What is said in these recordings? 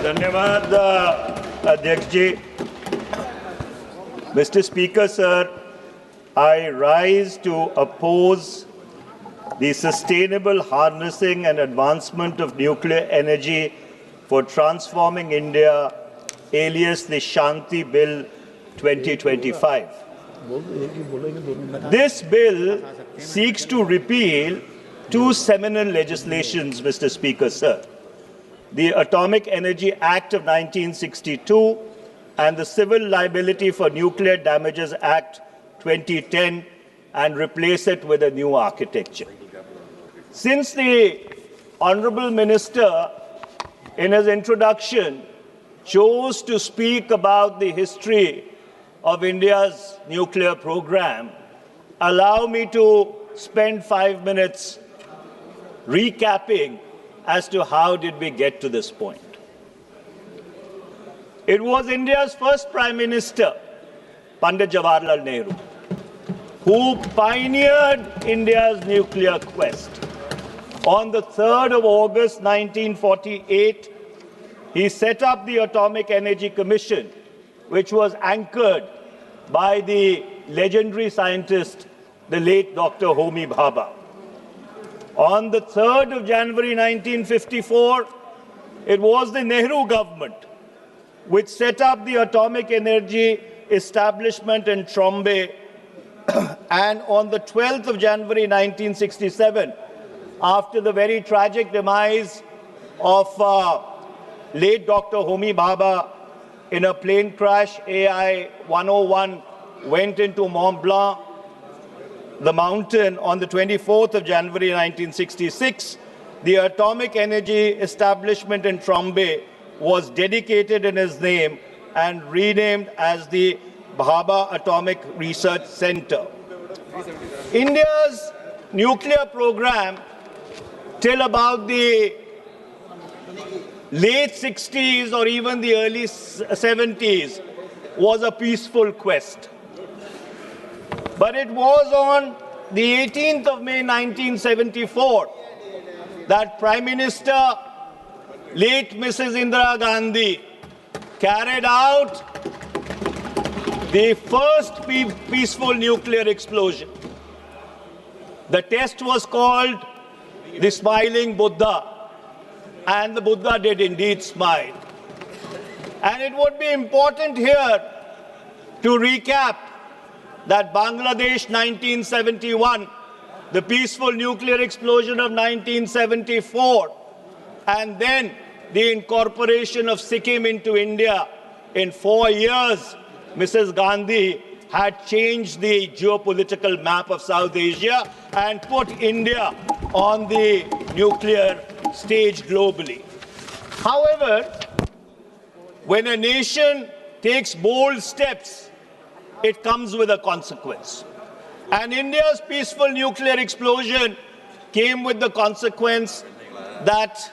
धन्यवाद अध्यक्ष जी. Mr. Speaker, sir, I rise to oppose the sustainable harnessing and advancement of nuclear energy for transforming India, alias the Shanti Bill 2025. This bill seeks to repeal two seminal legislations, Mr. Speaker, sir. The Atomic Energy Act of 1962 and the Civil Liability for Nuclear Damages Act 2010 and replace it with a new architecture. Since the Honourable Minister, in his introduction, chose to speak about the history of India's nuclear program, allow me to spend 5 minutes recapping as to how did we get to this point. It was India's first Prime Minister, Pandit Jawaharlal Nehru, who pioneered India's nuclear quest. On the 3rd of August 1948, he set up the Atomic Energy Commission, which was anchored by the legendary scientist, the late Dr. Homi Bhabha. On the 3rd of January 1954, it was the Nehru government which set up the Atomic Energy Establishment in Trombay. And on the 12th of January 1967, after the very tragic demise of late Dr. Homi Bhabha in a plane crash, AI 101 went into Mont Blanc, the mountain, on the 24th of January 1966. The Atomic Energy Establishment in Trombay was dedicated in his name and renamed as the Bhabha Atomic Research Center. India's nuclear program till about the late 60s or even the early 70s was a peaceful quest. But it was on the 18th of May 1974 that Prime Minister late Mrs. Indira Gandhi carried out the first peaceful nuclear explosion. The test was called the Smiling Buddha, and the Buddha did indeed smile. And it would be important here to recap that Bangladesh 1971, the peaceful nuclear explosion of 1974, and then the incorporation of Sikkim into India in 4 years, Mrs. Gandhi had changed the geopolitical map of South Asia and put India on the nuclear stage globally. However, when a nation takes bold steps, it comes with a consequence. And India's peaceful nuclear explosion came with the consequence that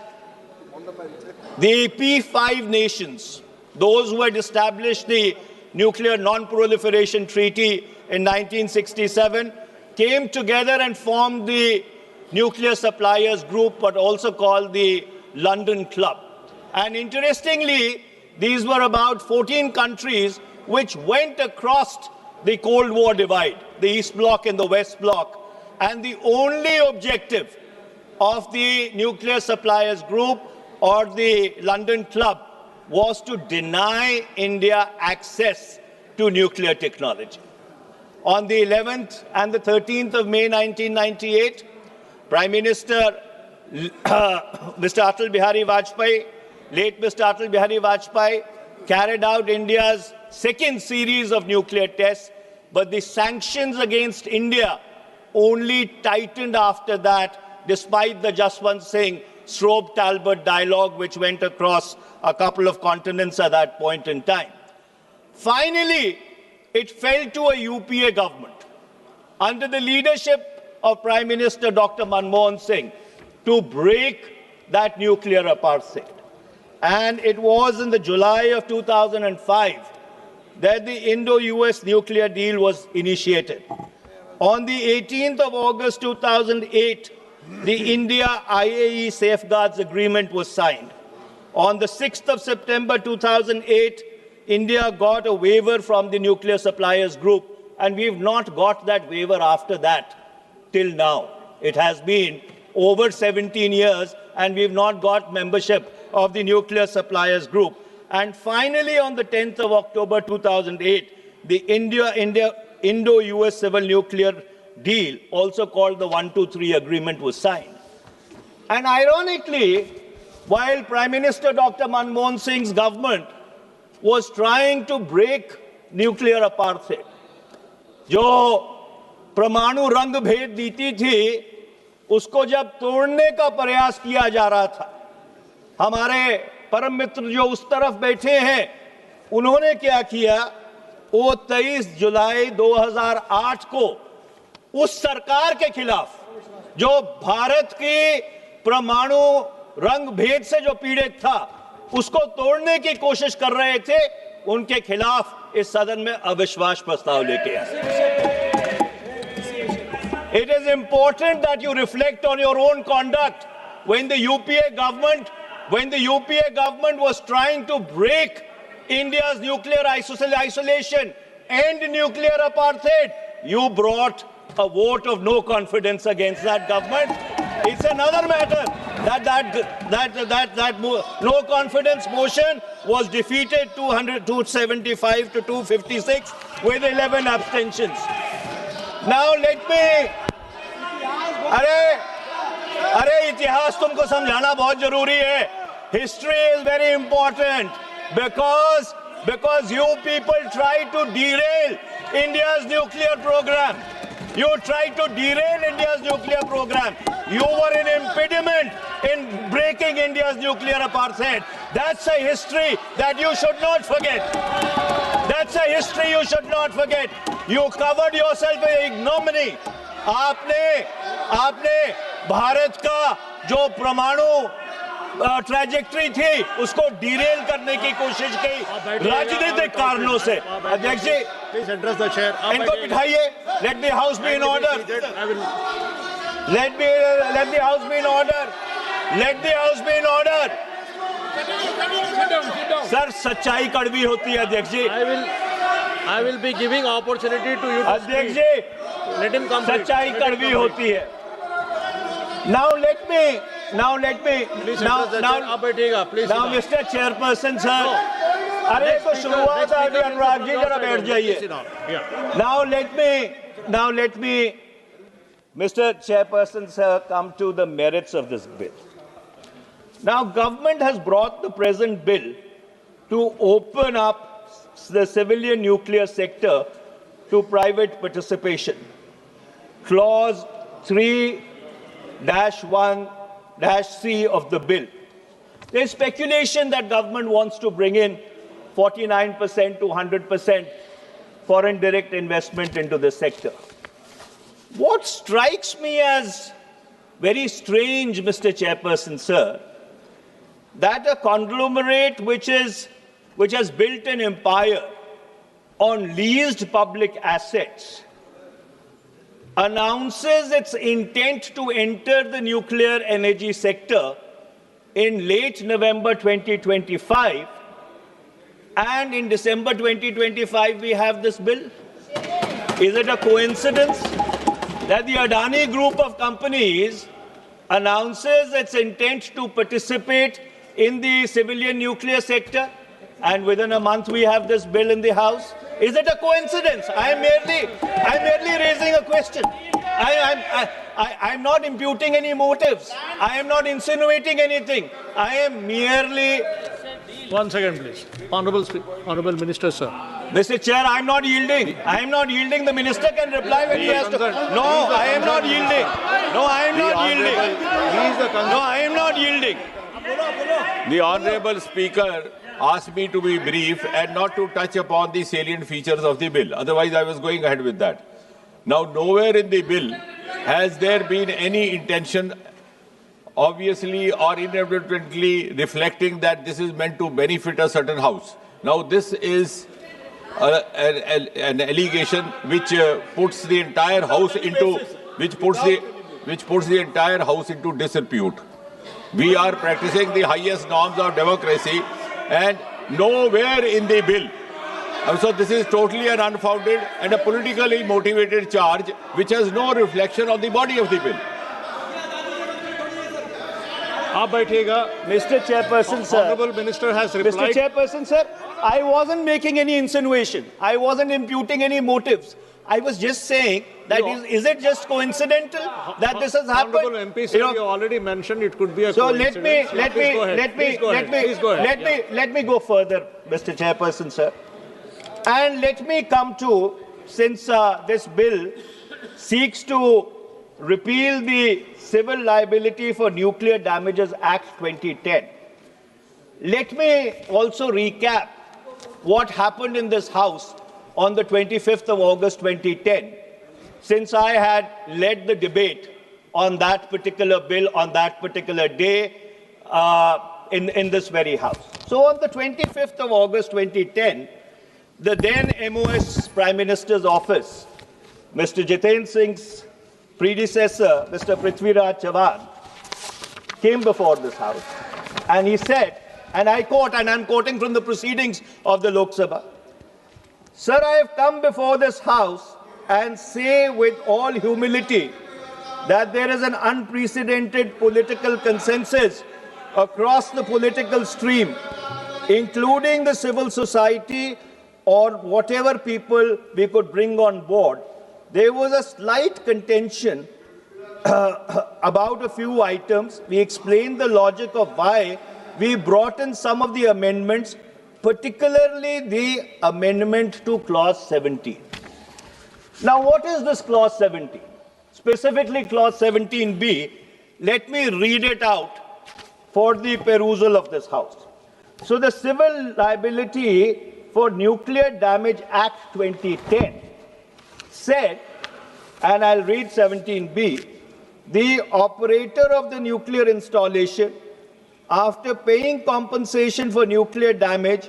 the P5 nations, those who had established the Nuclear Non-Proliferation Treaty in 1967, came together and formed the Nuclear Suppliers Group, but also called the London Club. And interestingly, these were about 14 countries which went across the Cold War divide, the East Bloc and the West Bloc. And the only objective of the Nuclear Suppliers Group or the London Club was to deny India access to nuclear technology. On the 11th and the 13th of May 1998, Prime Minister Mr. Atal Bihari Vajpayee, late Mr. Atal Bihari Vajpayee, carried out India's second series of nuclear tests, but the sanctions against India only tightened after that, despite the Jaswant Singh Strobe-Talbot dialogue, which went across a couple of continents at that point in time. Finally, it fell to a UPA government under the leadership of Prime Minister Dr. Manmohan Singh to break that nuclear apartheid. And it was in the July of 2005 that the Indo-US nuclear deal was initiated. On the 18th of August 2008, the India-IAE Safeguards Agreement was signed. On the 6th of September 2008, India got a waiver from the nuclear suppliers group, and we've not got that waiver after that till now. It has been over 17 years, and we've not got membership of the nuclear suppliers group. And finally, on the 10th of October 2008, the Indo-US civil nuclear deal, also called the 123 agreement, was signed. And ironically, while Prime Minister Dr. Manmohan Singh's government was trying to break nuclear apartheid, जो परमाणु रंग भेद नीति थी, उसको जब तोड़ने का प्रयास किया जा रहा था, हमारे परम मित्र जो उस तरफ बैठे हैं, उन्होंने क्या किया? वो 23 जुलाई 2008 को उस सरकार के खिलाफ, जो भारत की परमाणु रंग भेद से जो पीड़ित था, उसको तोड़ने की कोशिश कर रहे थे, उनके खिलाफ इस सदन में अविश्वास प्रस्ताव लेके आए। It is important that you reflect on your own conduct. When the UPA government was trying to break India's nuclear isolation and nuclear apartheid, you brought a vote of no confidence against that government. It's another matter that no confidence motion was defeated 275 to 256 with 11 abstentions. Now let me, अरे इतिहास तुमको समझाना बहुत जरूरी है. History is very important because you people tried to derail India's nuclear program. You tried to derail India's nuclear program. You were an impediment in breaking India's nuclear apartheid. That's a history that you should not forget. That's a history you should not forget. You covered yourself with ignominy. आपने भारत का जो परमाणु trajectory थी उसको Daryl करने की कोशिश की राजनीतिक कारणों से. अध्यक्ष जी, प्लीज एड्रेस द चेयर. इनको बिठाइए. Let the house be in order. Let the house be in order. Let the house be in order. Sir, सच्चाई कड़वी होती है अध्यक्ष जी. I will be giving opportunity to you to अध्यक्ष जी, let him complete. सच्चाई कड़वी होती है. Now let me. Now, Mr. Chairperson, sir. अरे तो शुरुआत आ गई, अनुराग जी जरा बैठ जाइए. Now let me, Mr. Chairperson, sir, come to the merits of this bill. Now, government has brought the present bill to open up the civilian nuclear sector to private participation. Clause 3-1-C of the bill. There is speculation that government wants to bring in 49% to 100% foreign direct investment into the sector. What strikes me as very strange, Mr. Chairperson, sir, that a conglomerate which has built an empire on leased public assets announces its intent to enter the nuclear energy sector in late November 2025, and in December 2025 we have this bill. Is it a coincidence that the Adani group of companies announces its intent to participate in the civilian nuclear sector, and within a month we have this bill in the House? Is it a coincidence? I'm merely raising a question. I'm not imputing any motives. I am not insinuating anything. I am merely... 1 second, please. Honorable Minister, sir. Mr. Chair, I'm not yielding. I am not yielding. The minister can reply when he has to. No, I am not yielding. No, I am not yielding. No, I am not yielding. The Honorable Speaker asked me to be brief and not to touch upon the salient features of the bill. Otherwise, I was going ahead with that. Now, nowhere in the bill has there been any intention, obviously or inadvertently, reflecting that this is meant to benefit a certain house. Now, this is an allegation which puts the entire house into disrepute. We are practicing the highest norms of democracy, and nowhere in the bill. So this is totally an unfounded and a politically motivated charge which has no reflection on the body of the bill. आप बैठिएगा. Mr. Chairperson, sir. Honorable Minister has Mr. replied. Chairperson, sir, I wasn't making any insinuation. I wasn't imputing any motives. I was just saying that is it just coincidental that this has happened? Honorable MP, sir, you already mentioned it could be a So coincidence. let me go further, Mr. Chairperson, sir. And let me come to, since this bill seeks to repeal the Civil Liability for Nuclear Damages Act 2010, let me also recap what happened in this House on the 25th of August 2010, since I had led the debate on that particular bill on that particular day in this very House. So on the 25th of August 2010, the then MOS Prime Minister's office, Mr. Jiten Singh's predecessor, Mr. Prithviraj Chavan, came before this House and he said, and I quote, and I'm quoting from the proceedings of the Lok Sabha, "Sir, I have come before this House and say with all humility that there is an unprecedented political consensus across the political stream, including the civil society or whatever people we could bring on board. There was a slight contention about a few items. We explained the logic of why we brought in some of the amendments, particularly the amendment to Clause 17. Now, what is this Clause 17? Specifically, Clause 17B. Let me read it out for the perusal of this House. So, the Civil Liability for Nuclear Damage Act 2010 said, and I'll read 17B, the operator of the nuclear installation, after paying compensation for nuclear damage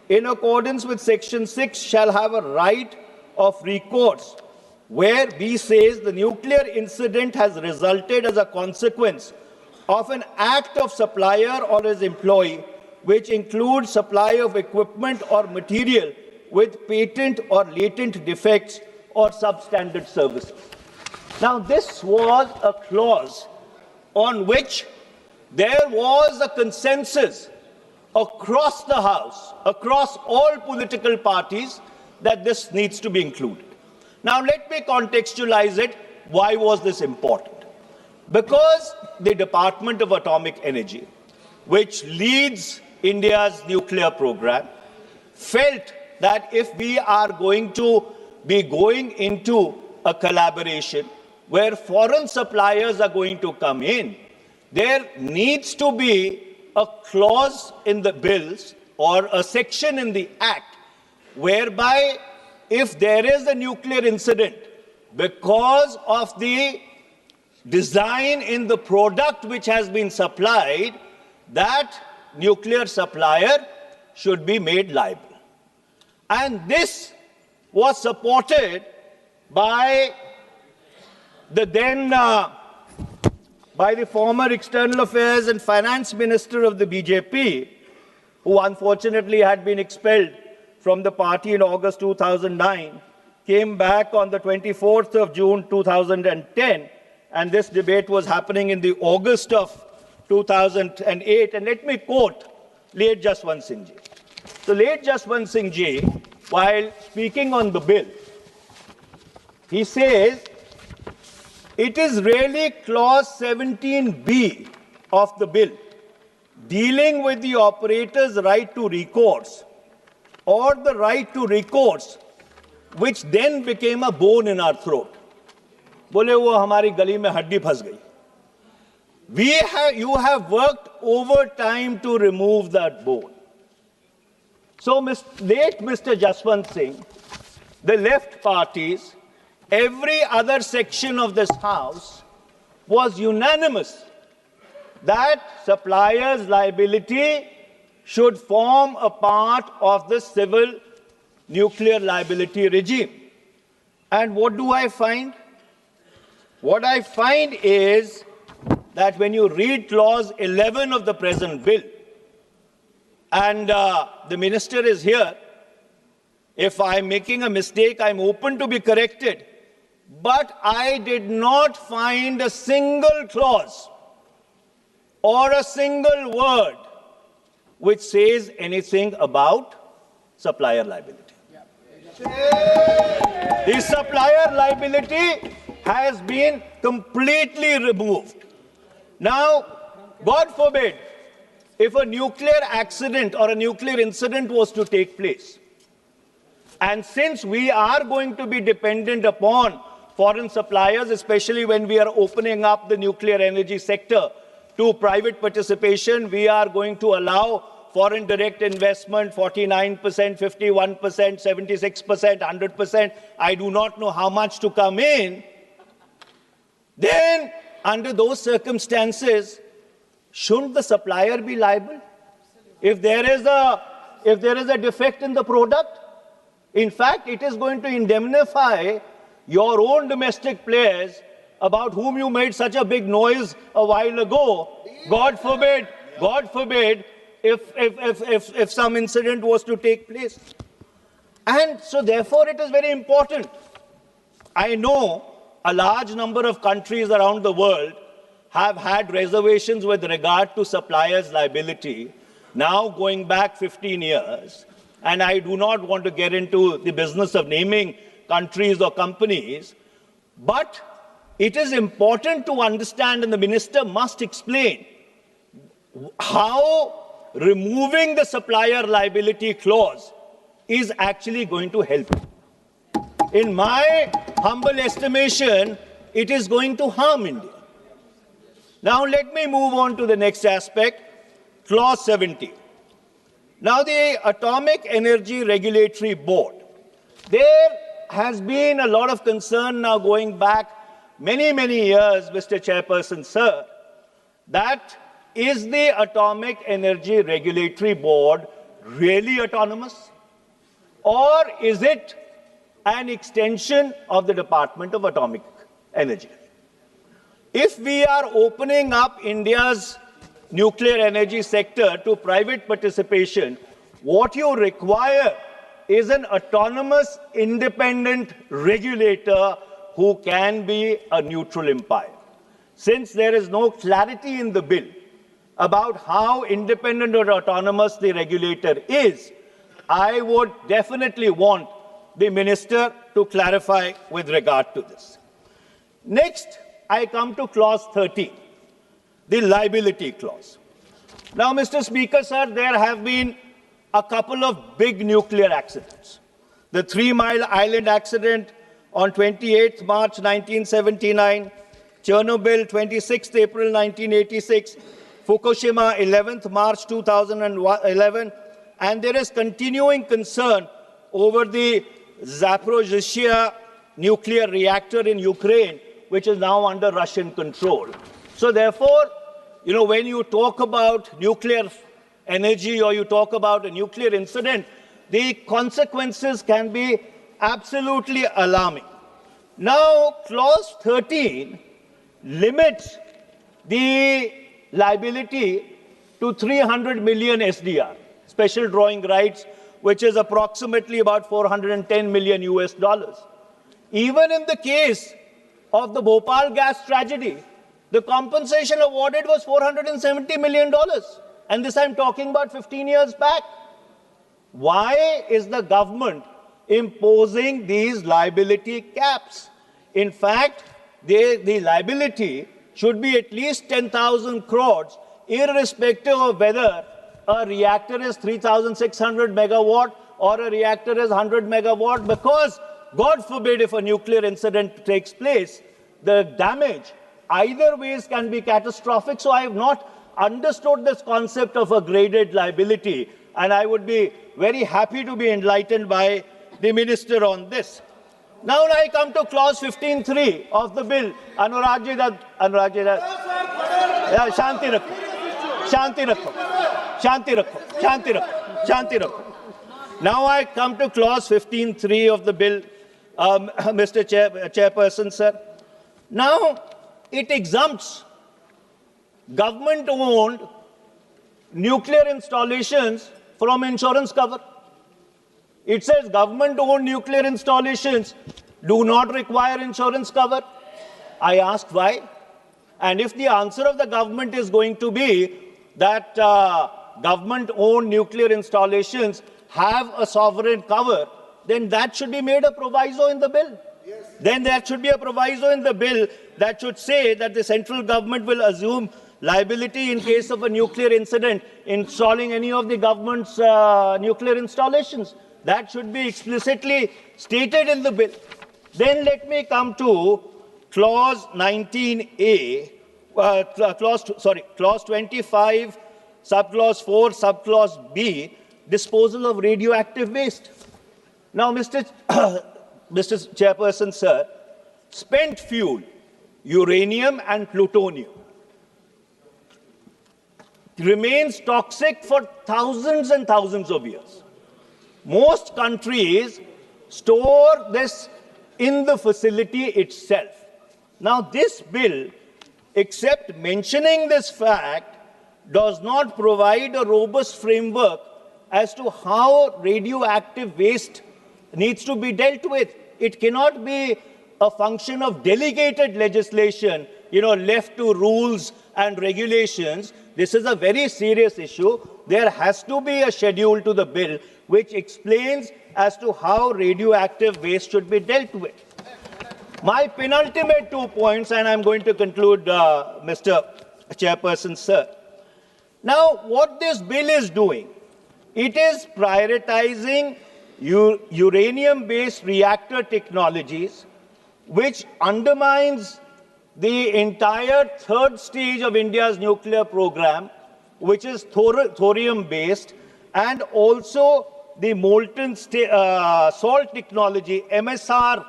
in accordance with Section 6, shall have a right of recourse, where B says the nuclear incident has resulted as a consequence of an act of supplier or his employee, which includes supply of equipment or material with patent or latent defects or substandard services. Now, this was a clause on which there was a consensus across the House, across all political parties, that this needs to be included. Now, let me contextualize it. Why was this important? Because the Department of Atomic Energy, which leads India's nuclear program, felt that if we are going to be going into a collaboration where foreign suppliers are going to come in, there needs to be a clause in the bills or a section in the Act whereby if there is a nuclear incident because of the design in the product which has been supplied, that nuclear supplier should be made liable. And this was supported by the then by the former External Affairs and Finance Minister of the BJP, who unfortunately had been expelled from the party in August 2009, came back on the 24th of June 2010, and this debate was happening in the August of 2008. And let me quote late Jaswant Singh Ji. So late Jaswant Singh Ji, while speaking on the bill, he says, it is really Clause 17B of the bill, dealing with the operator's right to recourse, or the right to recourse, which then became a bone in our throat. बोले वो हमारी गली में हड्डी फंस गई. You have worked overtime to remove that bone. So late Mr. Jaswant Singh, the left parties, every other section of this House was unanimous that suppliers' liability should form a part of the civil nuclear liability regime. And what do I find? What I find is that when you read clause 11 of the present bill, and the minister is here, if I'm making a mistake, I'm open to be corrected. But I did not find a single clause or a single word which says anything about supplier liability. The supplier liability has been completely removed. Now, God forbid, if a nuclear accident or a nuclear incident was to take place, and since we are going to be dependent upon foreign suppliers, especially when we are opening up the nuclear energy sector to private participation, we are going to allow foreign direct investment, 49%, 51%, 76%, 100%. I do not know how much to come in. Then, under those circumstances, shouldn't the supplier be liable? If there is a defect in the product, in fact, it is going to indemnify your own domestic players about whom you made such a big noise a while ago. God forbid, if some incident was to take place. And so therefore it is very important. I know a large number of countries around the world have had reservations with regard to suppliers' liability, now going back 15 years. And I do not want to get into the business of naming countries or companies, but it is important to understand, and the minister must explain, how removing the supplier liability clause is actually going to help. In my humble estimation, it is going to harm India. Now let me move on to the next aspect, clause 70. Now the Atomic Energy Regulatory Board, there has been a lot of concern now going back many, many years, Mr. Chairperson, sir, that is the Atomic Energy Regulatory Board really autonomous? Or is it an extension of the Department of Atomic Energy? If we are opening up India's nuclear energy sector to private participation, what you require is an autonomous, independent regulator who can be a neutral umpire. Since there is no clarity in the bill about how independent or autonomous the regulator is, I would definitely want the minister to clarify with regard to this. Next, I come to clause 13. The liability clause. Now, Mr. Speaker, sir, there have been a couple of big nuclear accidents. The 3 Mile Island accident on 28th March 1979, Chernobyl 26th April 1986, Fukushima 11th March 2011, and there is continuing concern over the Zaporizhzhia nuclear reactor in Ukraine, which is now under Russian control. So therefore, when you talk about nuclear energy or you talk about a nuclear incident, the consequences can be absolutely alarming. Now, clause 13 limits the liability to 300 million SDR, special drawing rights, which is approximately about 410 million US dollars. Even in the case of the Bhopal gas tragedy, the compensation awarded was $470 million. And this I'm talking about 15 years back. Why is the government imposing these liability caps? In fact, the liability should be at least 10,000 crores, irrespective of whether a reactor is 3,600 megawatt or a reactor is 100 megawatt, because God forbid if a nuclear incident takes place, the damage either ways can be catastrophic. So I have not understood this concept of a graded liability, and I would be very happy to be enlightened by the minister on this. Now I come to clause 15.3 of the bill. Shanti Rakho. Now I come to clause 15.3 of the bill, Mr. Chairperson, sir. Now, it exempts government-owned nuclear installations from insurance cover. It says government-owned nuclear installations do not require insurance cover. I asked why. And if the answer of the government is going to be that government-owned nuclear installations have a sovereign cover, then that should be made a proviso in the bill. Yes. Then there should be a proviso in the bill that should say that the central government will assume liability in case of a nuclear incident installing any of the government's nuclear installations. That should be explicitly stated in the bill. Then let me come to clause 19A, clause 25, subclause 4, subclause B, disposal of radioactive waste. Now, Mr. Chairperson, sir, spent fuel, uranium and plutonium remains toxic for thousands and thousands of years. Most countries store this in the facility itself. Now, this bill, except mentioning this fact, does not provide a robust framework as to how radioactive waste needs to be dealt with. It cannot be a function of delegated legislation, left to rules and regulations. This is a very serious issue. There has to be a schedule to the bill which explains as to how radioactive waste should be dealt with. My penultimate 2 points, and I'm going to conclude, Mr. Chairperson, sir. Now, what this bill is doing, it is prioritizing uranium-based reactor technologies, which undermines the entire third stage of India's nuclear program, which is thorium-based, and also the molten salt technology, MSR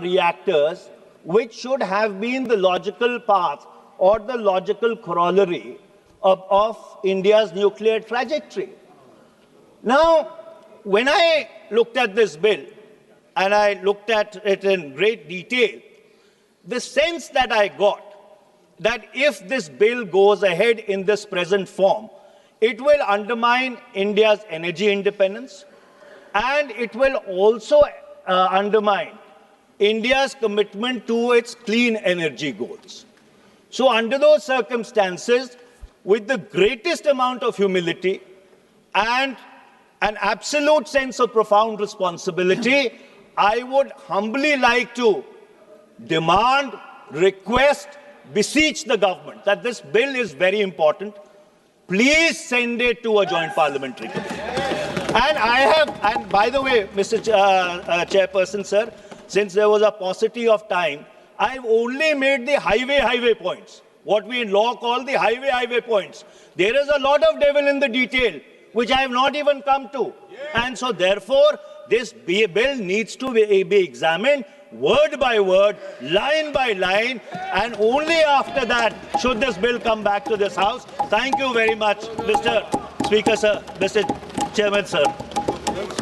reactors, which should have been the logical path or the logical corollary of India's nuclear trajectory. Now, when I looked at this bill, and I looked at it in great detail, the sense that I got that if this bill goes ahead in this present form, it will undermine India's energy independence, and it will also undermine India's commitment to its clean energy goals. So under those circumstances, with the greatest amount of humility and an absolute sense of profound responsibility, I would humbly like to demand, request, beseech the government that this bill is very important. Please send it to a joint parliamentary committee. And by the way, Mr. Chairperson, sir, since there was a paucity of time, I've only made the highway points, what we in law call the highway points. There is a lot of devil in the detail, which I have not even come to. And so therefore, this bill needs to be examined word by word, line by line, and only after that should this bill come back to this House. Thank you very much, Mr. Speaker, sir, Mr. Chairman, sir.